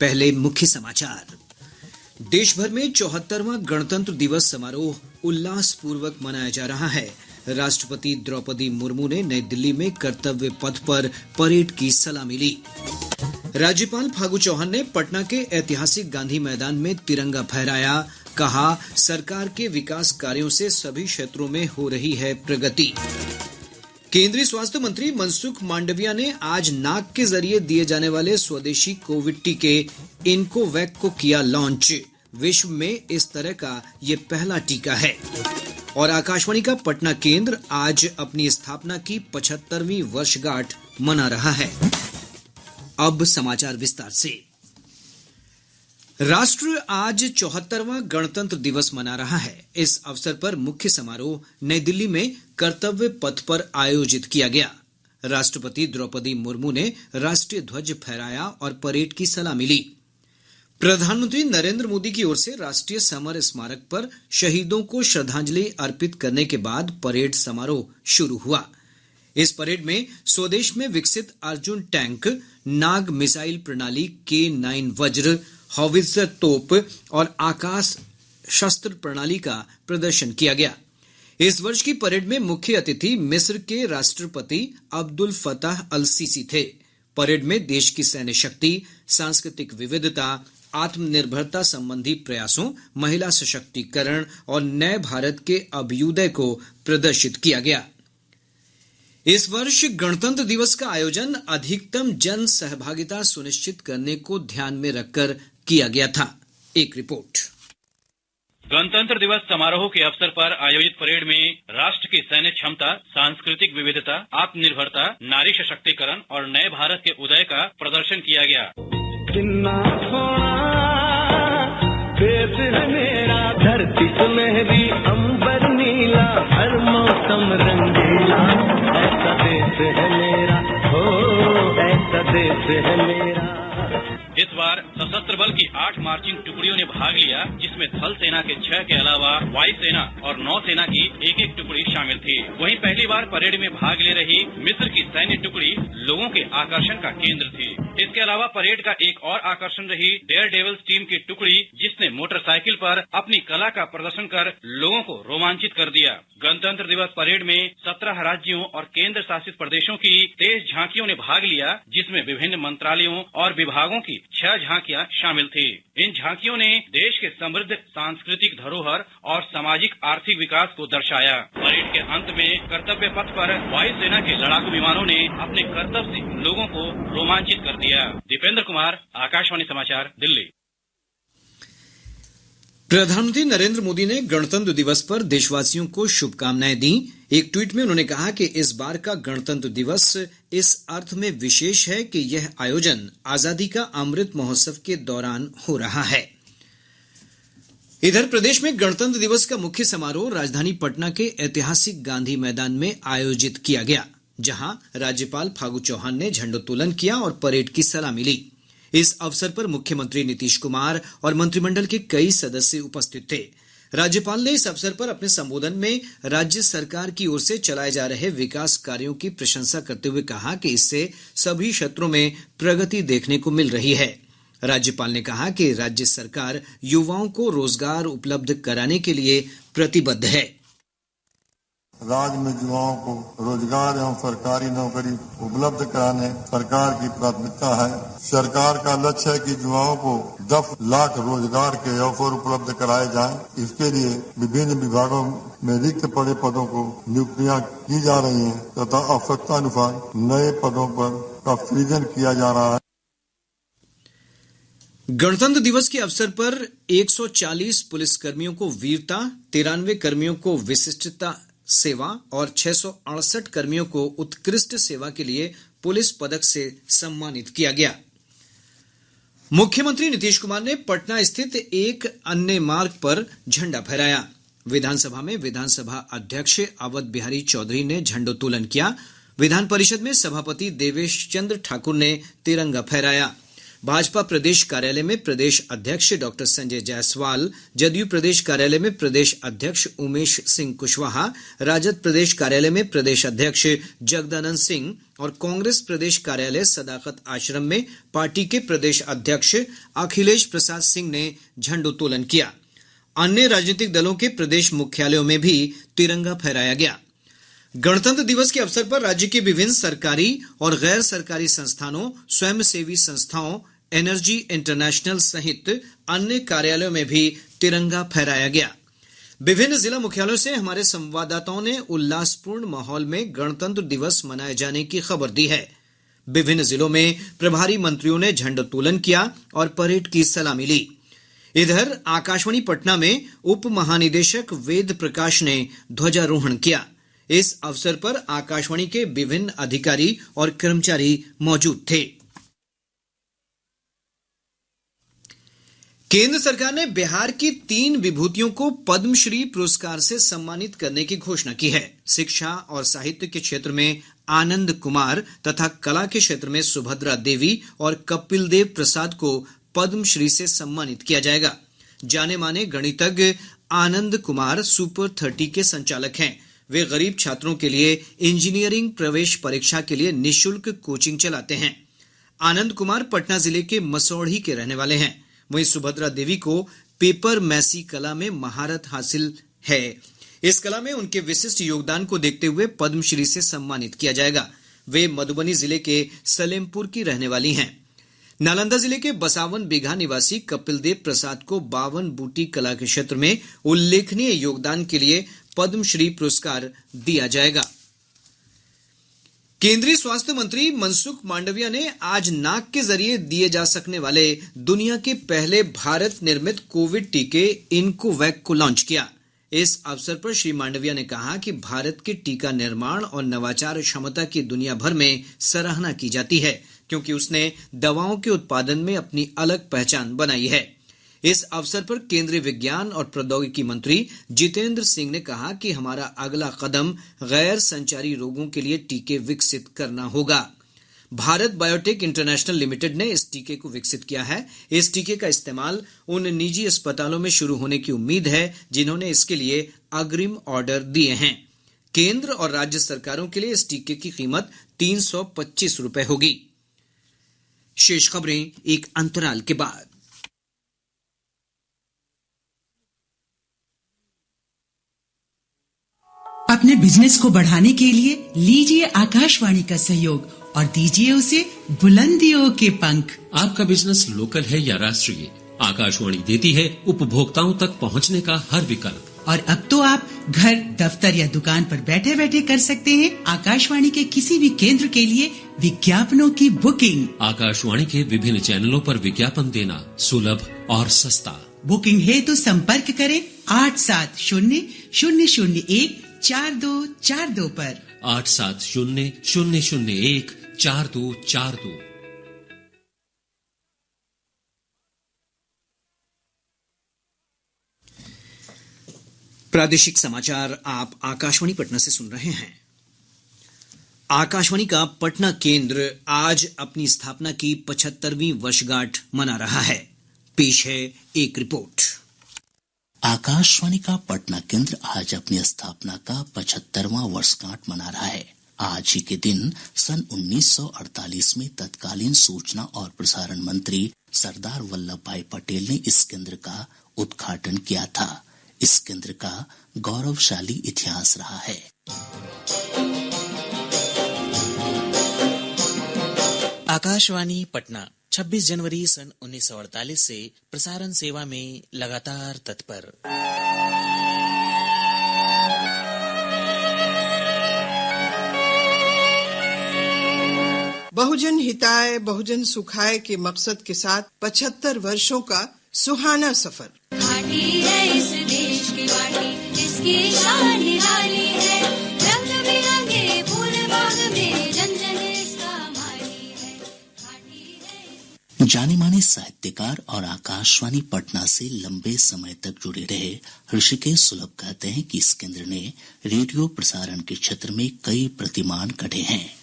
पहले मुख्य समाचार। देश भर में 74वां गणतंत्र दिवस समारोह उल्लासपूर्वक मनाया जा रहा है। राष्ट्रपति द्रौपदी मुर्मू ने नई दिल्ली में कर्तव्य पथ पर परेड की सलामी ली। राज्यपाल फागू चौहान ने पटना के ऐतिहासिक गांधी मैदान में तिरंगा फहराया। कहा, सरकार के विकास कार्यों से सभी क्षेत्रों में हो रही है प्रगति। केंद्रीय स्वास्थ्य मंत्री मनसुख मांडविया ने आज नाक के जरिए दिए जाने वाले स्वदेशी कोविड टीके इनकोवैक को किया लॉन्च। विश्व में इस तरह का ये पहला टीका है। और आकाशवाणी का पटना केंद्र आज अपनी स्थापना की 75वीं वर्षगांठ मना रहा है। अब समाचार विस्तार से। राष्ट्र आज 74वां गणतंत्र दिवस मना रहा है। इस अवसर पर मुख्य समारोह नई दिल्ली में कर्तव्य पथ पर आयोजित किया गया। राष्ट्रपति द्रौपदी मुर्मू ने राष्ट्रीय ध्वज फहराया और परेड की सलामी ली। प्रधानमंत्री नरेंद्र मोदी की ओर से राष्ट्रीय समर स्मारक पर शहीदों को श्रद्धांजलि अर्पित करने के बाद परेड समारोह शुरू हुआ। इस परेड में स्वदेश में विकसित अर्जुन टैंक, नाग मिसाइल प्रणाली, K9 वज्र, हॉवित्जर तोप और आकाश शस्त्र प्रणाली का प्रदर्शन किया गया। इस वर्ष की परेड में मुख्य अतिथि मिस्र के राष्ट्रपति अब्दुल फताह अल सीसी थे। परेड में देश की सैन्य शक्ति, सांस्कृतिक विविधता, आत्मनिर्भरता संबंधी प्रयासों, महिला सशक्तिकरण और नए भारत के अभ्युदय को प्रदर्शित किया गया। इस वर्ष गणतंत्र दिवस का आयोजन अधिकतम जन सहभागिता सुनिश्चित करने को ध्यान में रखकर किया गया था। एक रिपोर्ट। गणतंत्र दिवस समारोह के अवसर पर आयोजित परेड में राष्ट्र की सैन्य क्षमता, सांस्कृतिक विविधता, आत्मनिर्भरता, नारी सशक्तिकरण और नए भारत के उदय का प्रदर्शन किया गया। कितना सोना देश है मेरा, धरती सुनहरी, अंबर नीला, हर मौसम रंगीला, ऐसा देश है मेरा, हो ऐसा देश है मेरा। इस बार सशस्त्र बल की 8 मार्चिंग टुकड़ियों ने भाग लिया, जिसमें थल सेना के 6 के अलावा वायु सेना और नौ सेना की एक टुकड़ी शामिल थी। वहीं पहली बार परेड में भाग ले रही मिस्र की सैन्य टुकड़ी लोगों के आकर्षण का केंद्र थी। इसके अलावा परेड का एक और आकर्षण रही डेयर डेविल्स टीम की टुकड़ी, जिसने मोटरसाइकिल पर अपनी कला का प्रदर्शन कर लोगों को रोमांचित कर दिया। गणतंत्र दिवस परेड में 17 राज्यों और केंद्र शासित प्रदेशों की 23 झांकियों ने भाग लिया, जिसमें विभिन्न मंत्रालयों और विभागों की 6 झांकियां शामिल थी। इन झांकियों ने देश के समृद्ध सांस्कृतिक धरोहर और सामाजिक आर्थिक विकास को दर्शाया। परेड के अंत में कर्तव्य पथ पर वायुसेना के लड़ाकू विमानों ने अपने करतब से लोगों को रोमांचित कर दिया। दीपेंद्र कुमार, आकाशवाणी समाचार, दिल्ली। प्रधानमंत्री नरेंद्र मोदी ने गणतंत्र दिवस पर देशवासियों को शुभकामनाएं दी। एक ट्वीट में उन्होंने कहा कि इस बार का गणतंत्र दिवस इस अर्थ में विशेष है कि यह आयोजन आजादी का अमृत महोत्सव के दौरान हो रहा है। इधर प्रदेश में गणतंत्र दिवस का मुख्य समारोह राजधानी पटना के ऐतिहासिक गांधी मैदान में आयोजित किया गया, जहां राज्यपाल फागू चौहान ने झंडोत्तोलन किया और परेड की सलामी ली। इस अवसर पर मुख्यमंत्री नीतीश कुमार और मंत्रिमंडल के कई सदस्य उपस्थित थे। राज्यपाल ने इस अवसर पर अपने संबोधन में राज्य सरकार की ओर से चलाए जा रहे विकास कार्यों की प्रशंसा करते हुए कहा कि इससे सभी क्षेत्रों में प्रगति देखने को मिल रही है। राज्यपाल ने कहा कि राज्य सरकार युवाओं को रोजगार उपलब्ध कराने के लिए प्रतिबद्ध है। राज्य में युवाओं को रोजगार एवं सरकारी नौकरी उपलब्ध कराने सरकार की प्राथमिकता है। सरकार का लक्ष्य है कि युवाओं को 10 लाख रोजगार के अवसर उपलब्ध कराए जाएं। इसके लिए विभिन्न विभागों में रिक्त पड़े पदों को नियुक्तियां की जा रही हैं तथा आवश्यकता अनुसार नए पदों पर का सृजन किया जा रहा है। गणतंत्र दिवस के अवसर पर 140 पुलिसकर्मियों को वीरता, 93 कर्मियों को विशिष्टता सेवा और 668 कर्मियों को उत्कृष्ट सेवा के लिए पुलिस पदक से सम्मानित किया गया। मुख्यमंत्री नीतीश कुमार ने पटना स्थित एक अन्य मार्ग पर झंडा फहराया। विधानसभा में विधानसभा अध्यक्ष अवध बिहारी चौधरी ने झंडोत्तोलन किया। विधान परिषद में सभापति देवेश चंद्र ठाकुर ने तिरंगा फहराया। भाजपा प्रदेश कार्यालय में प्रदेश अध्यक्ष डॉक्टर संजय जायसवाल, जदयू प्रदेश कार्यालय में प्रदेश अध्यक्ष उमेश सिंह कुशवाहा, राजद प्रदेश कार्यालय में प्रदेश अध्यक्ष जगदानंद सिंह और कांग्रेस प्रदेश कार्यालय सदाकत आश्रम में पार्टी के प्रदेश अध्यक्ष अखिलेश प्रसाद सिंह ने झंडोत्तोलन किया। अन्य राजनीतिक दलों के प्रदेश मुख्यालयों में भी तिरंगा फहराया गया। गणतंत्र दिवस के अवसर पर राज्य के विभिन्न सरकारी और गैर सरकारी संस्थानों, स्वयंसेवी संस्थाओं, एनर्जी इंटरनेशनल सहित अन्य कार्यालयों में भी तिरंगा फहराया गया। विभिन्न जिला मुख्यालयों से हमारे संवाददाताओं ने उल्लासपूर्ण माहौल में गणतंत्र दिवस मनाए जाने की खबर दी है। विभिन्न जिलों में प्रभारी मंत्रियों ने झंडोत्तोलन किया और परेड की सलामी ली। इधर आकाशवाणी पटना में उप महानिदेशक वेद प्रकाश ने ध्वजारोहण किया। इस अवसर पर आकाशवाणी के विभिन्न अधिकारी और कर्मचारी मौजूद थे। केंद्र सरकार ने बिहार की 3 विभूतियों को पद्मश्री पुरस्कार से सम्मानित करने की घोषणा की है। शिक्षा और साहित्य के क्षेत्र में आनंद कुमार तथा कला के क्षेत्र में सुभद्रा देवी और कपिल देव प्रसाद को पद्मश्री से सम्मानित किया जाएगा। जाने माने गणितज्ञ आनंद कुमार सुपर 30 के संचालक हैं। वे गरीब छात्रों के लिए इंजीनियरिंग प्रवेश परीक्षा के लिए निःशुल्क कोचिंग चलाते हैं। आनंद कुमार पटना जिले के मसौढ़ी के रहने वाले हैं। वहीं सुभद्रा देवी को पेपर मैसी कला में महारत हासिल है। इस कला में उनके विशिष्ट योगदान को देखते हुए पद्मश्री से सम्मानित किया जाएगा। वे मधुबनी जिले के सलेमपुर की रहने वाली हैं। नालंदा जिले के 52 बीघा निवासी कपिल देव प्रसाद को 52 बूटी कला के क्षेत्र में उल्लेखनीय योगदान के लिए पद्मश्री पुरस्कार दिया जाएगा। केंद्रीय स्वास्थ्य मंत्री मनसुख मांडविया ने आज नाक के जरिए दिए जा सकने वाले दुनिया के पहले भारत निर्मित कोविड टीके इनकोवैक को लॉन्च किया। इस अवसर पर श्री मांडविया ने कहा कि भारत के टीका निर्माण और नवाचार क्षमता की दुनिया भर में सराहना की जाती है, क्योंकि उसने दवाओं के उत्पादन में अपनी अलग पहचान बनाई है। इस अवसर पर केंद्रीय विज्ञान और प्रौद्योगिकी मंत्री जितेंद्र सिंह ने कहा कि हमारा अगला कदम गैर संचारी रोगों के लिए टीके विकसित करना होगा। भारत बायोटेक इंटरनेशनल लिमिटेड ने इस टीके को विकसित किया है। इस टीके का इस्तेमाल उन निजी अस्पतालों में शुरू होने की उम्मीद है जिन्होंने इसके लिए अग्रिम ऑर्डर दिए हैं। केंद्र और राज्य सरकारों के लिए इस टीके की कीमत 325 रुपए होगी। शेष खबरें एक अंतराल के बाद। अपने बिजनेस को बढ़ाने के लिए लीजिए आकाशवाणी का सहयोग और दीजिए उसे बुलंदियों के पंख। आपका बिजनेस लोकल है या राष्ट्रीय, आकाशवाणी देती है उपभोक्ताओं तक पहुंचने का हर विकल्प। और अब तो आप घर, दफ्तर या दुकान पर बैठे बैठे कर सकते हैं आकाशवाणी के किसी भी केंद्र के लिए विज्ञापनों की बुकिंग। आकाशवाणी के विभिन्न चैनलों पर विज्ञापन देना सुलभ और सस्ता। बुकिंग है तो संपर्क करें 8700014242 पर। 8700014242। प्रादेशिक समाचार आप आकाशवाणी पटना से सुन रहे हैं। आकाशवाणी का पटना केंद्र आज अपनी स्थापना की 75वीं वर्षगांठ मना रहा है। पेश है एक रिपोर्ट। आकाशवाणी का पटना केंद्र आज अपनी स्थापना का 75वां वर्षगांठ मना रहा है। आज ही के दिन सन 1948 में तत्कालीन सूचना और प्रसारण मंत्री सरदार वल्लभ भाई पटेल ने इस केंद्र का उद्घाटन किया था। इस केंद्र का गौरवशाली इतिहास रहा है। आकाशवाणी पटना 26 जनवरी सन 1948 से प्रसारण सेवा में लगातार तत्पर। बहुजन हिताय बहुजन सुखाय के मकसद के साथ 75 वर्षों का सुहाना सफर। घाटी है इस देश की वाटी, इसकी शान निराली है। रंग बिरंगे फूल बाग में जन जन इसका माली है। घाटी है। जाने माने साहित्यकार और आकाशवाणी पटना से लंबे समय तक जुड़े रहे ऋषिकेश सुलभ कहते हैं कि इस केंद्र ने रेडियो प्रसारण के क्षेत्र में कई प्रतिमान गढ़े हैं।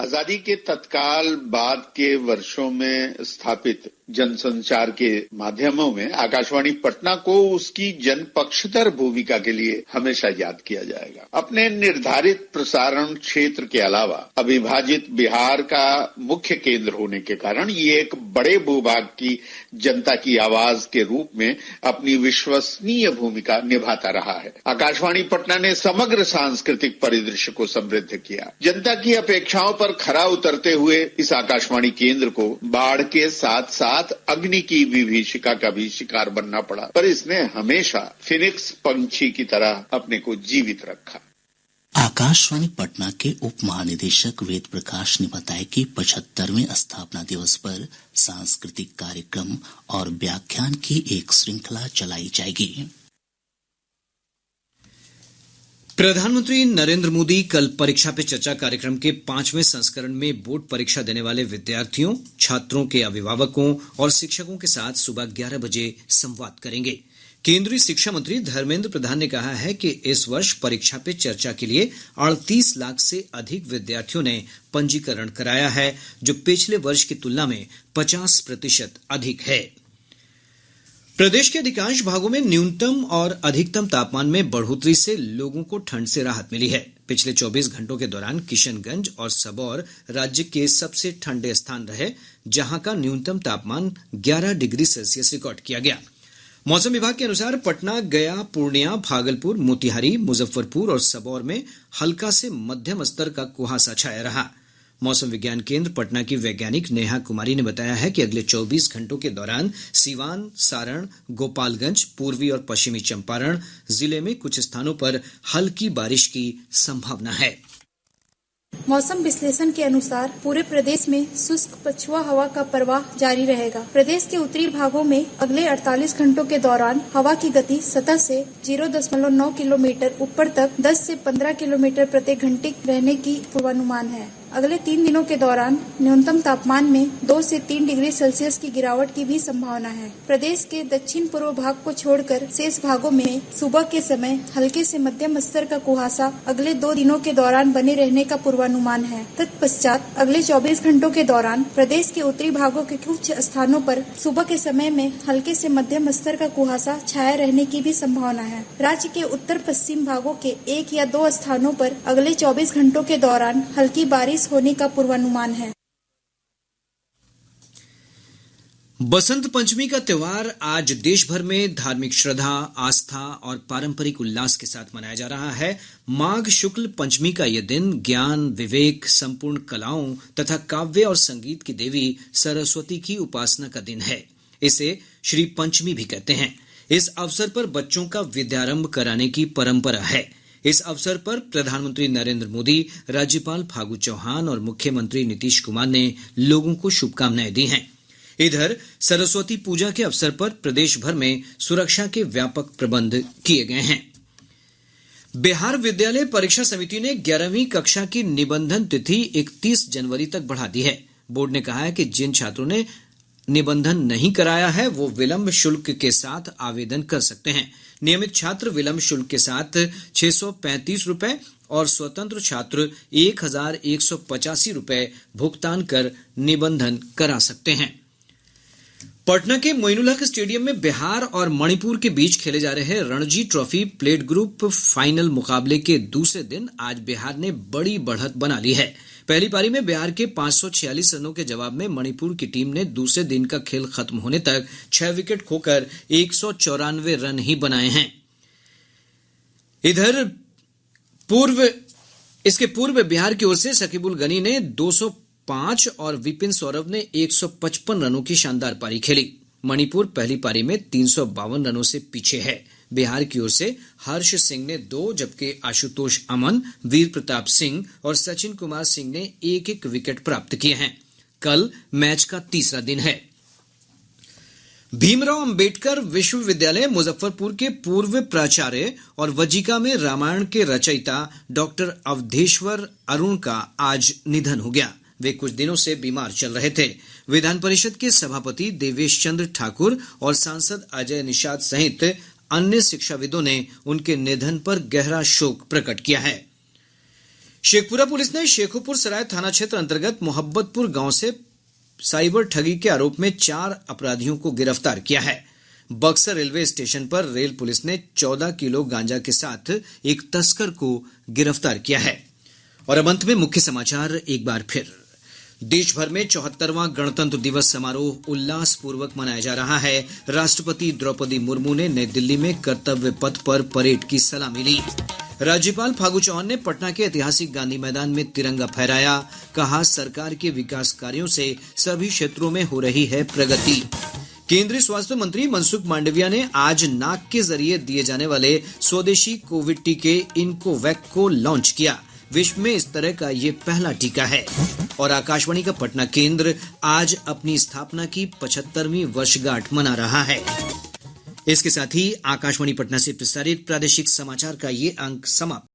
आजादी के तत्काल बाद के वर्षों में स्थापित जनसंचार के माध्यमों में आकाशवाणी पटना को उसकी जनपक्षधर भूमिका के लिए हमेशा याद किया जाएगा। अपने निर्धारित प्रसारण क्षेत्र के अलावा अविभाजित बिहार का मुख्य केंद्र होने के कारण ये एक बड़े भूभाग की जनता की आवाज के रूप में अपनी विश्वसनीय भूमिका निभाता रहा है। आकाशवाणी पटना ने समग्र सांस्कृतिक परिदृश्य को समृद्ध किया। जनता की अपेक्षाओं पर खरा उतरते हुए इस आकाशवाणी केंद्र को बाढ़ के साथ साथ अग्नि की विभीषिका का भी शिकार बनना पड़ा, पर इसने हमेशा फिनिक्स पंछी की तरह अपने को जीवित रखा। आकाशवाणी पटना के उप महानिदेशक वेद प्रकाश ने बताया कि 75वें स्थापना दिवस पर सांस्कृतिक कार्यक्रम और व्याख्यान की एक श्रृंखला चलाई जाएगी। प्रधानमंत्री नरेंद्र मोदी कल परीक्षा पे चर्चा कार्यक्रम के 5वें संस्करण में बोर्ड परीक्षा देने वाले विद्यार्थियों, छात्रों के अभिभावकों और शिक्षकों के साथ सुबह 11 बजे संवाद करेंगे। केंद्रीय शिक्षा मंत्री धर्मेंद्र प्रधान ने कहा है कि इस वर्ष परीक्षा पे चर्चा के लिए 38 लाख से अधिक विद्यार्थियों ने पंजीकरण कराया है, जो पिछले वर्ष की तुलना में 50% अधिक है। प्रदेश के अधिकांश भागों में न्यूनतम और अधिकतम तापमान में बढ़ोतरी से लोगों को ठंड से राहत मिली है। पिछले 24 घंटों के दौरान किशनगंज और सबौर राज्य के सबसे ठंडे स्थान रहे, जहां का न्यूनतम तापमान 11 डिग्री सेल्सियस रिकॉर्ड किया गया। मौसम विभाग के अनुसार पटना, गया, पूर्णिया, भागलपुर, मोतिहारी, मुजफ्फरपुर और सबौर में हल्का से मध्यम स्तर का कुहासा छाया रहा। मौसम विज्ञान केंद्र पटना की वैज्ञानिक नेहा कुमारी ने बताया है कि अगले 24 घंटों के दौरान सीवान, सारण, गोपालगंज, पूर्वी और पश्चिमी चंपारण जिले में कुछ स्थानों पर हल्की बारिश की संभावना है। मौसम विश्लेषण के अनुसार पूरे प्रदेश में शुष्क पछुआ हवा का प्रवाह जारी रहेगा। प्रदेश के उत्तरी भागों में अगले 48 घंटों के दौरान हवा की गति सतह से 0.9 किलोमीटर ऊपर तक 10 से 15 किलोमीटर प्रति घंटे रहने की पूर्वानुमान है। अगले 3 दिनों के दौरान न्यूनतम तापमान में 2 से 3 डिग्री सेल्सियस की गिरावट की भी संभावना है। प्रदेश के दक्षिण पूर्व भाग को छोड़कर शेष भागों में सुबह के समय हल्के से मध्यम स्तर का कुहासा अगले 2 दिनों के दौरान बने रहने का पूर्वानुमान है। तत्पश्चात अगले 24 घंटों के दौरान प्रदेश के उत्तरी भागों के कुछ स्थानों पर सुबह के समय में हल्के से मध्यम स्तर का कुहासा छाया रहने की भी संभावना है। राज्य के उत्तर पश्चिम भागों के 1 या 2 स्थानों पर अगले 24 घंटों के दौरान हल्की बारिश होने का पूर्वानुमान है। बसंत पंचमी का त्योहार आज देश भर में धार्मिक श्रद्धा, आस्था और पारंपरिक उल्लास के साथ मनाया जा रहा है। माघ शुक्ल पंचमी का यह दिन ज्ञान, विवेक, संपूर्ण कलाओं तथा काव्य और संगीत की देवी सरस्वती की उपासना का दिन है। इसे श्री पंचमी भी कहते हैं। इस अवसर पर बच्चों का विद्यारंभ कराने की परंपरा है। इस अवसर पर प्रधानमंत्री नरेंद्र मोदी, राज्यपाल फागू चौहान और मुख्यमंत्री नीतीश कुमार ने लोगों को शुभकामनाएं दी हैं। इधर सरस्वती पूजा के अवसर पर प्रदेश भर में सुरक्षा के व्यापक प्रबंध किए गए हैं। बिहार विद्यालय परीक्षा समिति ने 11वीं कक्षा की निबंधन तिथि 31 जनवरी तक बढ़ा दी है। बोर्ड ने कहा है कि जिन छात्रों ने निबंधन नहीं कराया है वो विलंब शुल्क के साथ आवेदन कर सकते हैं। नियमित छात्र विलंब शुल्क के साथ 635 रुपए और स्वतंत्र छात्र 1185 रुपए भुगतान कर निबंधन करा सकते हैं। पटना के मोइनुल हक स्टेडियम में बिहार और मणिपुर के बीच खेले जा रहे Ranji trophy plate group final मुकाबले के दूसरे दिन आज बिहार ने बड़ी बढ़त बना ली है। पहली पारी में बिहार के 546 रनों के जवाब में मणिपुर की टीम ने दूसरे दिन का खेल खत्म होने तक 6 विकेट खोकर 194 रन ही बनाए हैं। इधर इसके पूर्व बिहार की ओर से शकीबुल गनी ने 205 और विपिन सौरभ ने 155 रनों की शानदार पारी खेली। मणिपुर पहली पारी में 352 रनों से पीछे है। बिहार की ओर से हर्ष सिंह ने 2 जबकि आशुतोष अमन, वीर प्रताप सिंह और सचिन कुमार सिंह ने 1-1 विकेट प्राप्त किए हैं। कल मैच का तीसरा दिन है। भीमराव अंबेडकर विश्वविद्यालय मुजफ्फरपुर के पूर्व प्राचार्य और वजिका में रामायण के रचयिता डॉक्टर अवधेश्वर अरुण का आज निधन हो गया। वे कुछ दिनों से बीमार चल रहे थे। विधान परिषद के सभापति देवेश चंद्र ठाकुर और सांसद अजय निषाद सहित अन्य शिक्षाविदों ने उनके निधन पर गहरा शोक प्रकट किया है। शेखपुरा पुलिस ने शेखोपुर सराय थाना क्षेत्र अंतर्गत मोहब्बतपुर गांव से साइबर ठगी के आरोप में 4 अपराधियों को गिरफ्तार किया है। बक्सर रेलवे स्टेशन पर रेल पुलिस ने 14 किलो गांजा के साथ एक तस्कर को गिरफ्तार किया है। और अब अंत में मुख्य समाचार एक बार फिर। देश भर में 74वां गणतंत्र दिवस समारोह उल्लासपूर्वक मनाया जा रहा है। राष्ट्रपति द्रौपदी मुर्मू ने नई दिल्ली में कर्तव्य पथ पर परेड की सलामी ली। राज्यपाल फागू चौहान ने पटना के ऐतिहासिक गांधी मैदान में तिरंगा फहराया। कहा, सरकार के विकास कार्यों से सभी क्षेत्रों में हो रही है प्रगति। केंद्रीय स्वास्थ्य मंत्री मनसुख मांडविया ने आज नाक के जरिए दिए जाने वाले स्वदेशी कोविड टीके इनकोवैक को लॉन्च किया। विश्व में इस तरह का ये पहला टीका है। और आकाशवाणी का पटना केंद्र आज अपनी स्थापना की 75वीं वर्षगांठ मना रहा है। इसके साथ ही आकाशवाणी पटना से प्रसारित प्रादेशिक समाचार का ये अंक समाप्त।